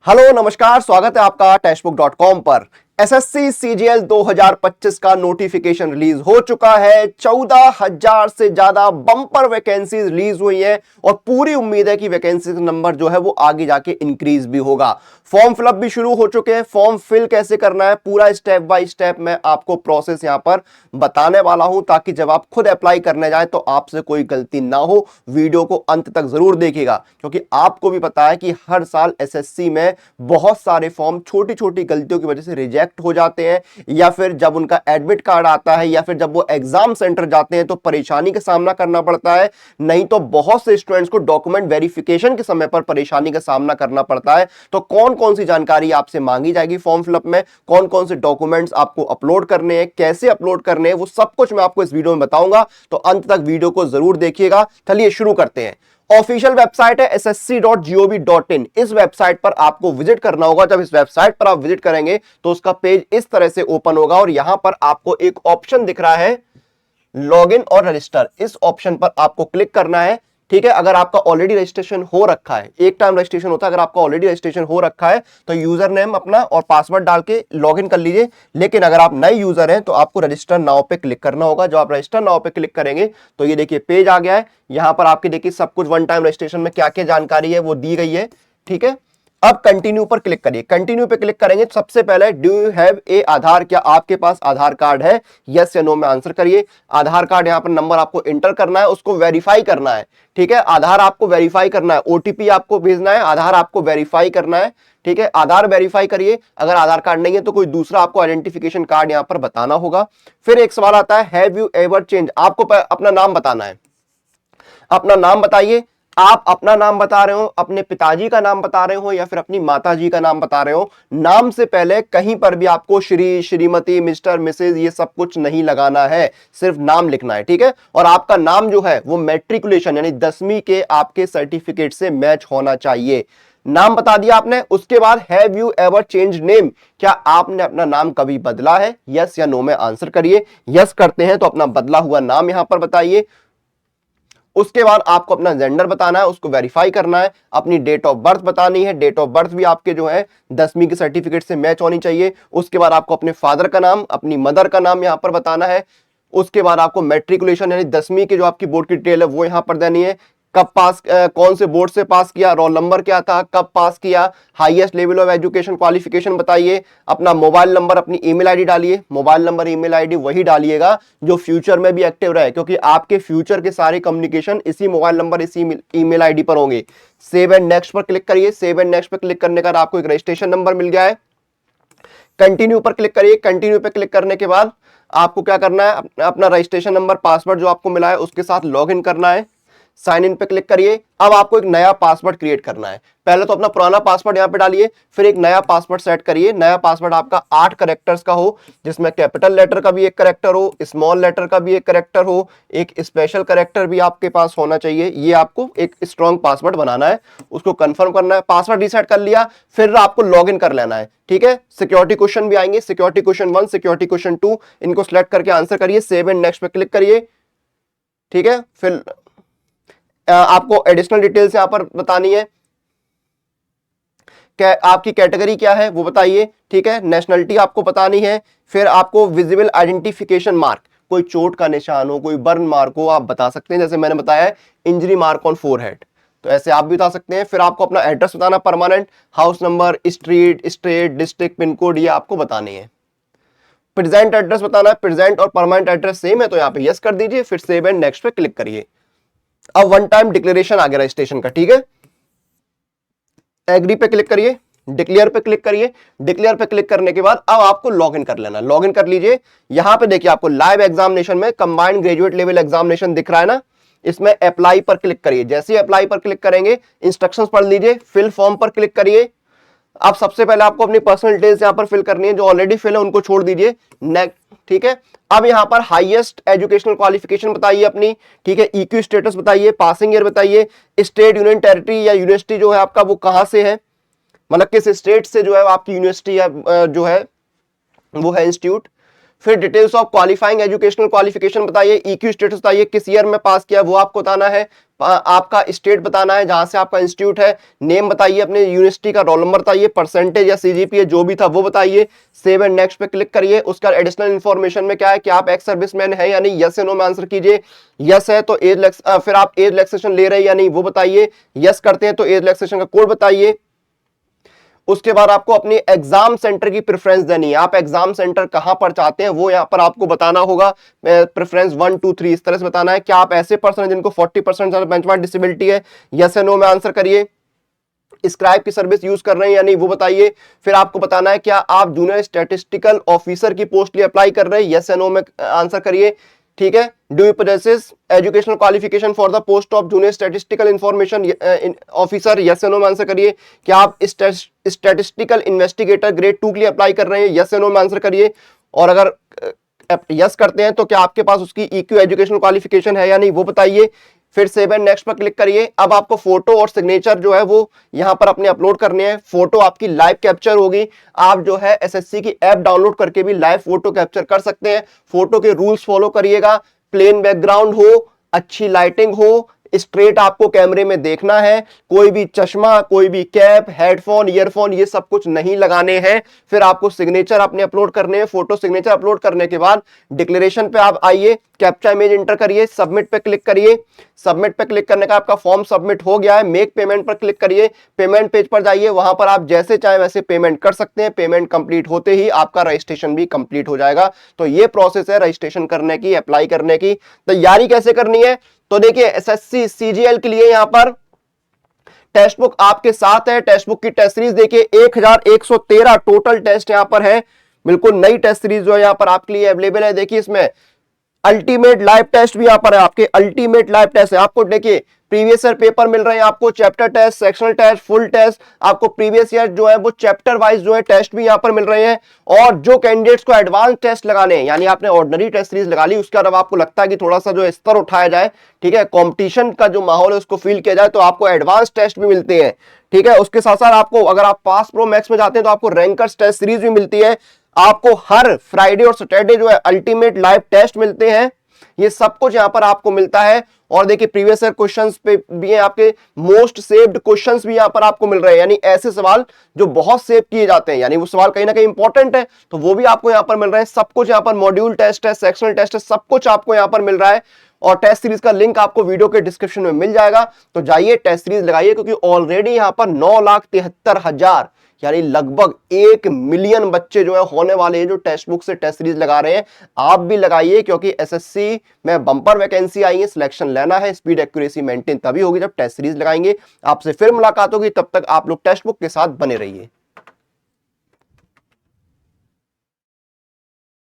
Hello नमस्कार, स्वागत है आपका टेक्स्टबुक.com पर। एसएससी सीजीएल 2025 का नोटिफिकेशन रिलीज हो चुका है। 14,000 से ज्यादा बम्पर वैकेंसी रिलीज हुई है और पूरी उम्मीद है कि वैकेंसी का नंबर जो है वो आगे जाके इंक्रीज भी होगा। फॉर्म फिलअप भी शुरू हो चुके हैं। फॉर्म फिल कैसे करना है पूरा स्टेप बाय स्टेप मैं आपको प्रोसेस यहां पर बताने वाला हूं, ताकि जब आप खुद अप्लाई करने जाए तो आपसे कोई गलती ना हो। वीडियो को अंत तक जरूर देखिएगा, क्योंकि आपको भी पता है कि हर साल एसएससी में बहुत सारे फॉर्म छोटी छोटी गलतियों की वजह से रिजेक्ट हो जाते हैं, या फिर जब उनका एडमिट कार्ड आता है या फिर जब वो एग्जाम सेंटर जाते हैं तो परेशानी का सामना करना पड़ता है। नहीं तो बहुत से स्टूडेंट्स को डॉक्यूमेंट वेरिफिकेशन के समय पर परेशानी का सामना करना पड़ता है। तो कौन कौन सी जानकारी आपसे मांगी जाएगी फॉर्म फिलअप में, कौन कौन से डॉक्यूमेंट्स आपको अपलोड करने हैं, कैसे अपलोड करने हैं, वो सब कुछ मैं आपको इस वीडियो में बताऊंगा। तो अंत तक वीडियो को जरूर देखिएगा। चलिए शुरू करते हैं। ऑफिशियल वेबसाइट है ssc.gov.in। इस वेबसाइट पर आपको विजिट करना होगा। जब इस वेबसाइट पर आप विजिट करेंगे तो उसका पेज इस तरह से ओपन होगा और यहां पर आपको एक ऑप्शन दिख रहा है लॉगिन और रजिस्टर। इस ऑप्शन पर आपको क्लिक करना है। ठीक है, अगर आपका ऑलरेडी रजिस्ट्रेशन हो रखा है, एक टाइम रजिस्ट्रेशन होता है, अगर आपका ऑलरेडी रजिस्ट्रेशन हो रखा है तो यूजर नेम अपना और पासवर्ड डाल के लॉगिन कर लीजिए। लेकिन अगर आप नए यूजर हैं तो आपको रजिस्टर नाउ पे क्लिक करना होगा। जब आप रजिस्टर नाउ पे क्लिक करेंगे तो ये देखिए पेज आ गया है। यहां पर आपके देखिए सब कुछ वन टाइम रजिस्ट्रेशन में क्या क्या जानकारी है वो दी गई है। ठीक है, अब कंटिन्यू पर क्लिक करिए। कंटिन्यू पे क्लिक करेंगे तो सबसे पहले डू यू हैव ए आधार, क्या आपके पास आधार कार्ड है, यस या नो में आंसर करिए। आधार कार्ड यहां पर नंबर आपको एंटर करना है, उसको वेरीफाई करना है। ठीक है, आधार आपको वेरीफाई करना है, ओटीपी आपको भेजना है, आधार आपको वेरीफाई करना है। ठीक है, आधार वेरीफाई करिए। अगर आधार कार्ड नहीं है तो कोई दूसरा आपको आइडेंटिफिकेशन कार्ड यहां पर बताना होगा। फिर एक सवाल आता है हैव यू एवर चेंज, आपको अपना नाम बताना है। अपना नाम बताइए। आप अपना नाम बता रहे हो, अपने पिताजी का नाम बता रहे हो या फिर अपनी माताजी का नाम बता रहे हो। नाम से पहले कहीं पर भी आपको श्री, श्रीमती, मिस्टर, मिसेज ये सब कुछ नहीं लगाना है, सिर्फ नाम लिखना है। ठीक है, और आपका नाम जो है वो मैट्रिकुलेशन यानी 10वीं के आपके सर्टिफिकेट से मैच होना चाहिए। नाम बता दिया आपने। उसके बाद have you ever change name, क्या आपने अपना नाम कभी बदला है, यस या नो में आंसर करिए। यस करते हैं तो अपना बदला हुआ नाम यहां पर बताइए। उसके बाद आपको अपना जेंडर बताना है, उसको वेरीफाई करना है। अपनी डेट ऑफ बर्थ बतानी है, डेट ऑफ बर्थ भी आपके जो है 10वीं के सर्टिफिकेट से मैच होनी चाहिए। उसके बाद आपको अपने फादर का नाम, अपनी मदर का नाम यहां पर बताना है। उसके बाद आपको मैट्रिकुलेशन यानी 10वीं की जो आपकी बोर्ड की डिटेल है वो यहां पर देनी है। कब पास, कौन से बोर्ड से पास किया, रोल नंबर क्या था, कब पास किया, highest level of education qualification बताइए। अपना मोबाइल नंबर, अपनी ईमेल आईडी डालिए। मोबाइल नंबर, ईमेल आईडी वही डालिएगा जो फ्यूचर में भी एक्टिव रहे, क्योंकि आपके फ्यूचर के सारे कम्युनिकेशन इसी मोबाइल नंबर, इसी ईमेल आईडी पर होंगे। सेव एंड नेक्स्ट पर क्लिक करिए। सेव एंड नेक्स्ट पर क्लिक करने का आपको एक रजिस्ट्रेशन नंबर मिल गया है। कंटिन्यू पर क्लिक करिए। कंटिन्यू पर क्लिक करने के बाद आपको क्या करना है, अपना रजिस्ट्रेशन नंबर, पासवर्ड जो आपको मिला है उसके साथ लॉग इन करना है। साइन इन पे क्लिक करिए। अब आपको एक नया पासवर्ड क्रिएट करना है। पहले तो अपना पुराना पासवर्ड यहां पे डालिए, फिर एक नया पासवर्ड सेट करिए। नया पासवर्ड आपका 8 कैरेक्टर्स का हो, जिसमें कैपिटल लेटर का भी एक कैरेक्टर हो, स्मॉल लेटर का भी एक कैरेक्टर हो, एक स्पेशल कैरेक्टर भी आपके पास होना चाहिए। ये आपको एक स्ट्रॉन्ग पासवर्ड बनाना है, उसको कंफर्म करना है। पासवर्ड रीसेट कर लिया, फिर आपको लॉग इन कर लेना है। ठीक है, सिक्योरिटी क्वेश्चन भी आएंगे, सिक्योरिटी क्वेश्चन 1, सिक्योरिटी क्वेश्चन 2, इनको सिलेक्ट करके आंसर करिए। सेव एंड नेक्स्ट पे क्लिक करिए। ठीक है, फिर आपको एडिशनल डिटेल्स यहां पर बतानी है। आपकी कैटेगरी क्या है वो बताइए। ठीक है, नेशनलिटी आपको बतानी है। फिर आपको विजिबल आइडेंटिफिकेशन मार्क, कोई चोट का निशान हो, कोई बर्न मार्क हो, आप बता सकते हैं। जैसे मैंने बताया है इंजरी मार्क ऑन फोरहेड, तो ऐसे आप भी बता सकते हैं। फिर आपको अपना एड्रेस बताना, permanent, house number, street, state, district, pin code, ये आपको बतानी है। प्रेजेंट एड्रेस बताना है। प्रेजेंट और परमानेंट एड्रेस सेम है तो यहाँ पे यस कर दीजिए, फिर सेव एंड नेक्स्ट पे क्लिक करिए। अब वन टाइम डिक्लेरेशन आ गया रजिस्ट्रेशन का। ठीक है, एग्री पे क्लिक करिए, डिक्लेयर पे क्लिक करिए। डिक्लेयर पे क्लिक करने के बाद अब आपको लॉगिन कर लेना। लॉगिन कर लीजिए। यहां पे देखिए आपको लाइव एग्जामिनेशन में कंबाइंड ग्रेजुएट लेवल एग्जामिनेशन दिख रहा है ना, इसमें अप्लाई पर क्लिक करिए। जैसे ही अप्लाई पर क्लिक करेंगे इंस्ट्रक्शंस पढ़ लीजिए। फिल फॉर्म पर क्लिक करिए। अब सबसे पहले आपको अपनी पर्सनल डिटेल्स यहां पर फिल करनी है, जो ऑलरेडी फिल है उनको छोड़ दीजिए। ठीक है, अब यहां पर हाईएस्ट एजुकेशनल क्वालिफिकेशन बताइए अपनी। ठीक है, ईक्यू स्टेटस बताइए, पासिंग ईयर बताइए, स्टेट, यूनियन टेरिटरी या यूनिवर्सिटी जो है आपका वो कहां से है, मतलब किस स्टेट से जो है आपकी यूनिवर्सिटी जो है वो है इंस्टीट्यूट। फिर details of qualifying educational qualification बताइए, ईक्यू स्टेटस बताइए, किस ईयर में पास किया वो आपको बताना है, आपका स्टेट बताना है जहां से आपका इंस्टीट्यूट है, नेम बताइए, अपने यूनिवर्सिटी का रोल नंबर बताइए, परसेंटेज या सीजीपीए जो भी था वो बताइए, सेव एंड नेक्स्ट पे क्लिक करिए। उसका एडिशनल इन्फॉर्मेशन में क्या है कि आप एक्स सर्विसमैन है या नहीं, यस या नो में आंसर कीजिए। यस है तो एज फिर आप एज रिलैक्सेशन ले रहे हैं या नहीं वो बताइए, यस करते हैं तो एज रिलैक्सेशन का कोड बताइए। उसके बाद आपको अपनी एग्जाम सेंटर की प्रेफरेंस देनी है, आप एग्जाम सेंटर कहां पर चाहते हैं वो यहां पर आपको बताना होगा, प्रेफरेंस 1 2 3 इस तरह से बताना है। क्या आप ऐसे पर्सन हैं जिनको 40% बेंचमार्क डिसेबिलिटी है, यस या नो में आंसर करिए। स्क्राइब की सर्विस यूज कर रहे हैं या नहीं वो बताइए। फिर आपको बताना है क्या आप जूनियर स्टैटिस्टिकल ऑफिसर की पोस्ट लिए अप्लाई कर रहे हैं, यस या नो में आंसर करिए। ठीक है, do you possesses educational qualification for the post of junior statistical information officer, yes या नो में आंसर करिए। क्या आप स्टैटिस्टिकल इन्वेस्टिगेटर ग्रेड 2 के लिए अप्लाई कर रहे हैं, यस या नो में आंसर करिए। और अगर यस करते हैं तो क्या आपके पास उसकी ईक्यू एजुकेशनल क्वालिफिकेशन है या नहीं वो बताइए। फिर सेव एंड नेक्स्ट पर क्लिक करिए। अब आपको फोटो और सिग्नेचर जो है वो यहां पर अपने अपलोड करने हैं। फोटो आपकी लाइव कैप्चर होगी, आप जो है एसएससी की ऐप डाउनलोड करके भी लाइव फोटो कैप्चर कर सकते हैं। फोटो के रूल्स फॉलो करिएगा, प्लेन बैकग्राउंड हो, अच्छी लाइटिंग हो, स्ट्रेट आपको कैमरे में देखना है, कोई भी चश्मा, कोई भी कैप, हेडफोन, ईयरफोन ये सब कुछ नहीं लगाने हैं। फिर आपको सिग्नेचर अपने अपलोड करने हैं। फोटो सिग्नेचर अपलोड करने के बाद डिक्लेरेशन पे आप आइए, कैप्चा इमेज इंटर करिए, सबमिट पे क्लिक करिए। सबमिट पे क्लिक करने का आपका फॉर्म सबमिट हो गया है। मेक पेमेंट पर क्लिक करिए, पेमेंट पेज पर जाइए, वहां पर आप जैसे चाहे वैसे पेमेंट कर सकते हैं। पेमेंट कंप्लीट होते ही आपका रजिस्ट्रेशन भी कंप्लीट हो जाएगा। तो ये प्रोसेस है रजिस्ट्रेशन करने की, अप्लाई करने की। तैयारी कैसे करनी है तो देखिए, एसएससी सीजीएल के लिए यहां पर टेक्स्ट बुक आपके साथ है। टेक्स्ट बुक की टेस्ट सीरीज देखिए 1113 टोटल टेस्ट यहां पर है। बिल्कुल नई टेस्ट सीरीज जो है यहां पर आपके लिए अवेलेबल है। देखिए इसमें अल्टीमेट लाइव टेस्ट भी यहां पर है, आपके अल्टीमेट लाइव टेस्ट है। आपको देखिए प्रीवियस ईयर पेपर मिल रहे हैं, आपको chapter test, sectional test, full test, आपको प्रीवियस ईयर जो है वो चैप्टर वाइज जो है टेस्ट भी यहां पर मिल रहे हैं। और जो कैंडिडेट्स को एडवांस टेस्ट लगाने हैं, यानी आपने ऑर्डिनरी टेस्ट सीरीज लगा ली, उसके बाद आपको लगता है कि थोड़ा सा जो स्तर उठाया जाए, ठीक है, कंपटीशन का जो माहौल है उसको फील किया जाए, तो आपको एडवांस टेस्ट भी मिलते हैं। ठीक है, उसके साथ साथ आपको अगर आप पास प्रो मैक्स में जाते हैं तो आपको रैंकर्स टेस्ट सीरीज भी मिलती है। आपको हर फ्राइडे और सैटरडे जो है अल्टीमेट लाइव टेस्ट मिलते हैं। ये सब कुछ यहां पर आपको मिलता है। और देखिए प्रीवियस ईयर क्वेश्चंस पे भी है, आपके मोस्ट सेव्ड क्वेश्चंस भी यहां पर आपको मिल रहे हैं, यानी ऐसे सवाल जो बहुत सेव किए जाते हैं, यानी वो सवाल कहीं ना कहीं इंपॉर्टेंट है, तो वो भी आपको यहां पर मिल रहे हैं। सब कुछ यहां पर मॉड्यूल टेस्ट है, सेक्शनल टेस्ट है, सब कुछ आपको यहां पर मिल रहा है। और टेस्ट सीरीज का लिंक आपको वीडियो के डिस्क्रिप्शन में मिल जाएगा, तो जाइए टेस्ट सीरीज लगाइए, क्योंकि ऑलरेडी यहां पर 9,73,000 यानी लगभग 1 मिलियन बच्चे जो है होने वाले हैं जो टेक्स्ट बुक से टेस्ट सीरीज लगा रहे हैं। आप भी लगाइए, क्योंकि एसएससी में बंपर वैकेंसी आई है, सिलेक्शन लेना है, स्पीड एक्यूरेसी मेंटेन तभी होगी जब टेस्ट सीरीज लगाएंगे। आपसे फिर मुलाकात होगी, तब तक आप लोग टेक्स्ट बुक के साथ बने रहिए।